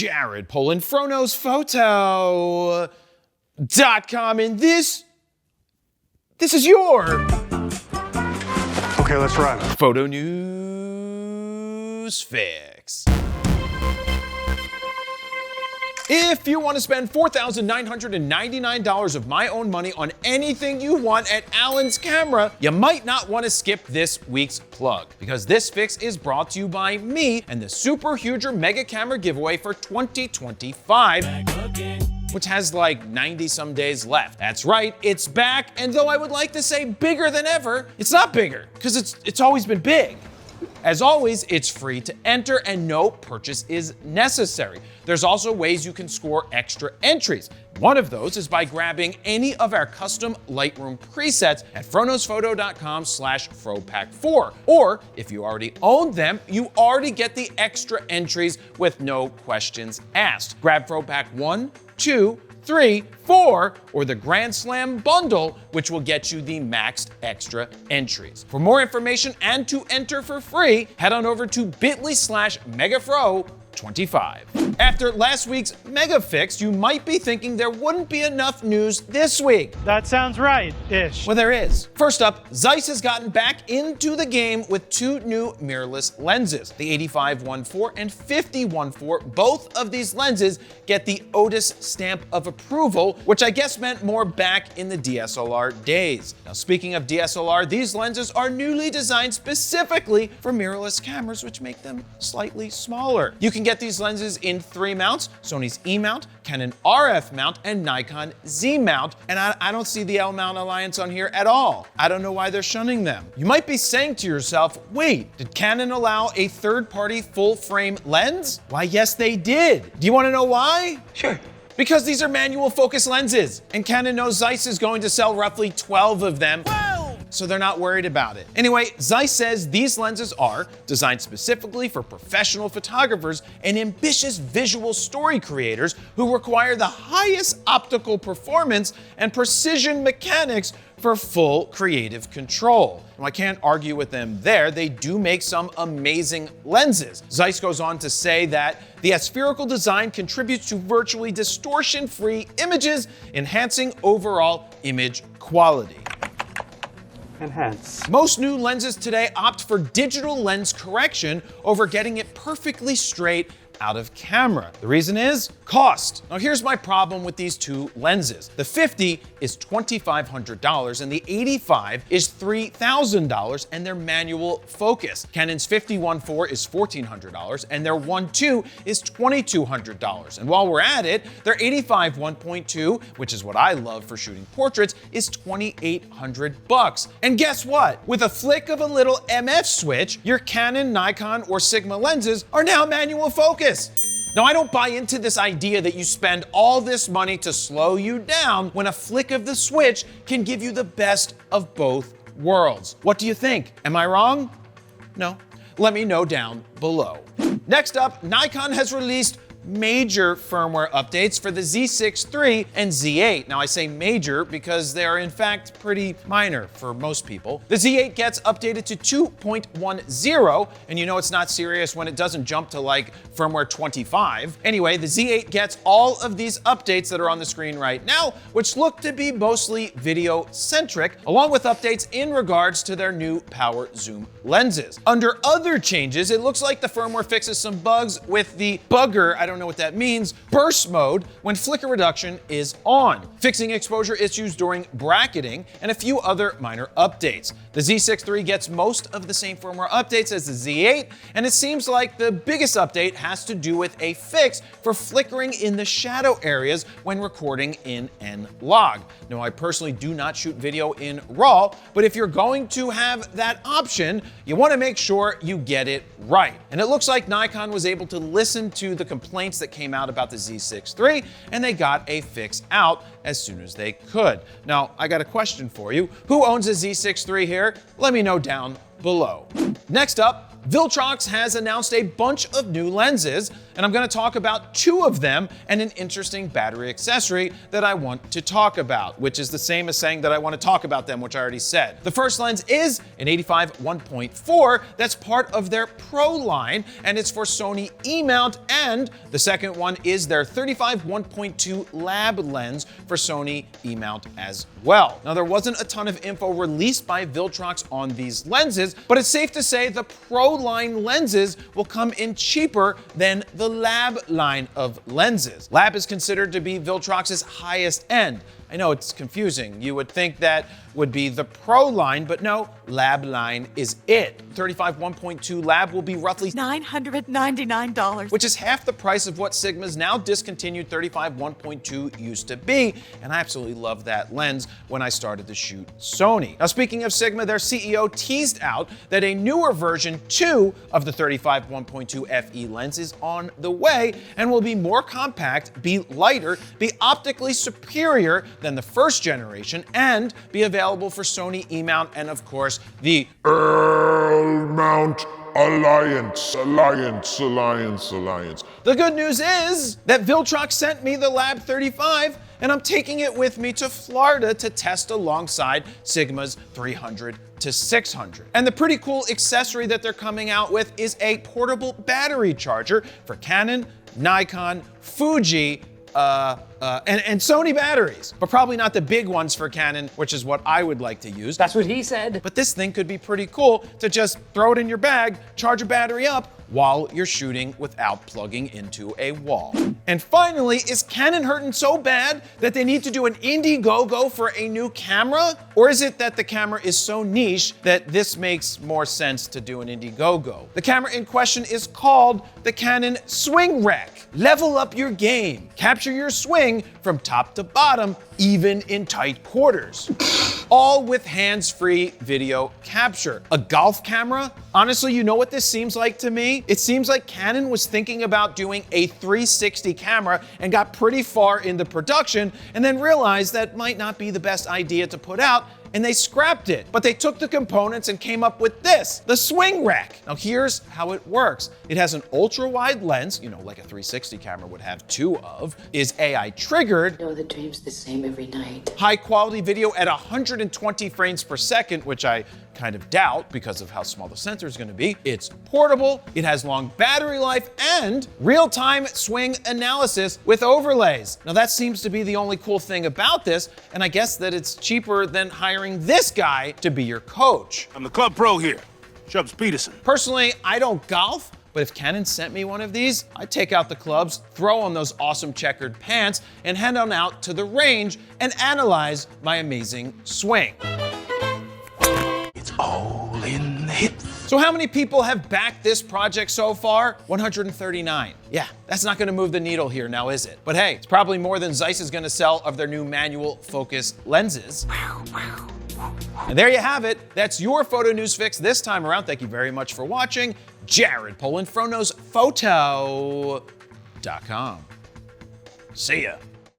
Jared Polin, FronosPhoto.com, and this is your Okay, let's run. Photo News Fix. If you want to spend $4,999 of my own money on anything you want at Allen's Camera, you might not want to skip this week's plug, because this fix is brought to you by me and the Super Huger Mega Camera giveaway for 2025. Which has like 90 some days left. That's right, it's back, and though I would like to say bigger than ever, it's not bigger, because it's always been big. As always, it's free to enter and no purchase is necessary. There's also ways you can score extra entries. One of those is by grabbing any of our custom Lightroom presets at fronosphoto.com/fropack4. Or if you already own them, you already get the extra entries with no questions asked. Grab FroPack 1, 2, 3, 4, or the Grand Slam bundle, which will get you the maxed extra entries. For more information and to enter for free, head on over to bit.ly/megafro25. After last week's Mega Fix, you might be thinking there wouldn't be enough news this week. That sounds right-ish. Well, there is. First up, Zeiss has gotten back into the game with two new mirrorless lenses, the 85-1.4 and 50-1.4. Both of these lenses get the Otus stamp of approval, which I guess meant more back in the DSLR days. Now, speaking of DSLR, these lenses are newly designed specifically for mirrorless cameras, which make them slightly smaller. You can get these lenses in 3 mounts: Sony's E mount, Canon RF mount, and Nikon Z mount. And I don't see the L mount alliance on here at all. I don't know why they're shunning them. You might be saying to yourself, wait, did Canon allow a third-party full-frame lens? Why, yes, they did. Do you want to know why? Sure. Because these are manual focus lenses, and Canon knows Zeiss is going to sell roughly 12 of them. So they're not worried about it. Anyway, Zeiss says these lenses are designed specifically for professional photographers and ambitious visual story creators who require the highest optical performance and precision mechanics for full creative control. Now, I can't argue with them there. They do make some amazing lenses. Zeiss goes on to say that the aspherical design contributes to virtually distortion-free images, enhancing overall image quality. Enhance. Most new lenses today opt for digital lens correction over getting it perfectly straight out of camera. The reason is cost. Now, here's my problem with these two lenses. The 50 is $2,500 and the 85 is $3,000, and their manual focus. Canon's 50-1.4 is $1,400 and their 1.2 is $2,200. And while we're at it, their 85-1.2, which is what I love for shooting portraits, is $2,800. And guess what? With a flick of a little MF switch, your Canon, Nikon, or Sigma lenses are now manual focus. Now, I don't buy into this idea that you spend all this money to slow you down when a flick of the switch can give you the best of both worlds. What do you think? Am I wrong? No? Let me know down below. Next up, Nikon has released major firmware updates for the Z6 III and Z8. Now, I say major because they are in fact pretty minor for most people. The Z8 gets updated to 2.10, and you know it's not serious when it doesn't jump to like firmware 25. Anyway, the Z8 gets all of these updates that are on the screen right now, which look to be mostly video-centric, along with updates in regards to their new power zoom lenses. Under other changes, it looks like the firmware fixes some bugs with the bugger, I don't know what that means, burst mode when flicker reduction is on, fixing exposure issues during bracketing, and a few other minor updates. The Z6 III gets most of the same firmware updates as the Z8, and it seems like the biggest update has to do with a fix for flickering in the shadow areas when recording in N-Log. Now, I personally do not shoot video in RAW, but if you're going to have that option, you want to make sure you get it right. And it looks like Nikon was able to listen to the complaints that came out about the Z6 III, and they got a fix out as soon as they could. Now, I got a question for you. Who owns a Z6 III here? Let me know down below. Next up, Viltrox has announced a bunch of new lenses, And I'm gonna talk about 2 of them and an interesting battery accessory that I want to talk about, which is the same as saying that I want to talk about them, which I already said. The first lens is an 85 1.4 that's part of their Pro line, and it's for Sony E-mount, and the second one is their 35 1.2 lab lens for Sony E-mount as well. Now, there wasn't a ton of info released by Viltrox on these lenses, but it's safe to say the Pro line lenses will come in cheaper than the lab line of lenses. Lab is considered to be Viltrox's highest end. I know it's confusing. You would think that would be the Pro line, but no, lab line is it. 35 1.2 lab will be roughly $999, which is half the price of what Sigma's now discontinued 35 1.2 used to be, and I absolutely loved that lens when I started to shoot Sony. Now, speaking of Sigma, their CEO teased out that a newer version 2 of the 35 1.2 FE lens is on the way and will be more compact, be lighter, be optically superior than the first generation, and be available for Sony E-mount and, of course, the Mount Alliance. The good news is that Viltrox sent me the Lab 35, and I'm taking it with me to Florida to test alongside Sigma's 300 to 600. And the pretty cool accessory that they're coming out with is a portable battery charger for Canon, Nikon, Fuji, and Sony batteries, but probably not the big ones for Canon, which is what I would like to use. That's what he said. But this thing could be pretty cool to just throw it in your bag, charge a battery up while you're shooting without plugging into a wall. And finally, is Canon hurting so bad that they need to do an Indiegogo for a new camera? Or is it that the camera is so niche that this makes more sense to do an Indiegogo? The camera in question is called the Canon Swing Rack. Level up your game. Capture your swing from top to bottom, even in tight quarters. All with hands-free video capture. A golf camera? Honestly, you know what this seems like to me? It seems like Canon was thinking about doing a 360 camera and got pretty far into production and then realized that might not be the best idea to put out, and they scrapped it. But they took the components and came up with this, the Swing Rack. Now here's how it works. It has an ultra-wide lens, like a 360 camera would have 2 of, is AI triggered. No, the dream's the same every night. High quality video at 120 frames per second, which I kind of doubt because of how small the sensor is gonna be. It's portable, it has long battery life, and real-time swing analysis with overlays. Now that seems to be the only cool thing about this, and I guess that it's cheaper than hiring this guy to be your coach. I'm the club pro here, Chubbs Peterson. Personally, I don't golf, but if Canon sent me one of these, I'd take out the clubs, throw on those awesome checkered pants, and head on out to the range and analyze my amazing swing. It's all in the hips. So how many people have backed this project so far? 139. Yeah, that's not gonna move the needle here now, is it? But hey, it's probably more than Zeiss is gonna sell of their new manual focus lenses. And there you have it. That's your photo news fix this time around. Thank you very much for watching. Jared Polin, FroKnowsPhoto.com. See ya.